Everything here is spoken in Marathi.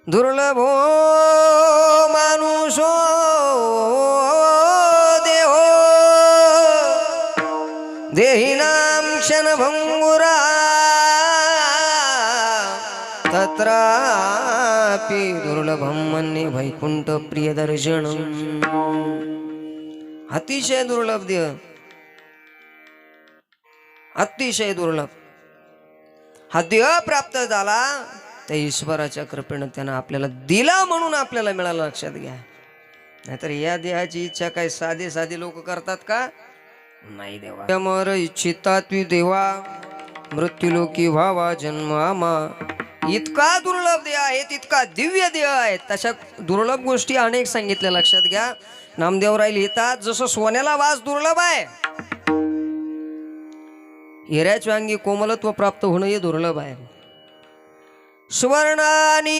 दुर्लभो मानुषो देहो देहिनां क्षणभंगुरा तत्रापि दुर्लभं मन्ये वैकुंठ प्रियदर्शनम्. अतिशय दुर्लभ देह, अतिशय दुर्लभ. हा देह प्राप्त झाला त्या ईश्वराच्या कृपेनं त्यानं आपल्याला दिला म्हणून आपल्याला मिळाला, लक्षात घ्या. नाहीतर या देहाची इच्छा काय साधे साधे लोक करतात का? नाही देवा. अमर इच्छिता देवा मृत्यूलोकी व्हावा जन्म आमा. इतका दुर्लभ देह आहे, इतका दिव्य देह आहे. तशा दुर्लभ गोष्टी अनेक सांगितल्या, लक्षात घ्या. नामदेवराय लिहितात, जसं सोन्याला वास दुर्लभ आहे, हिऱ्याच्या अंगी कोमलत्व प्राप्त होणं हे दुर्लभ आहे. सुवर्णानी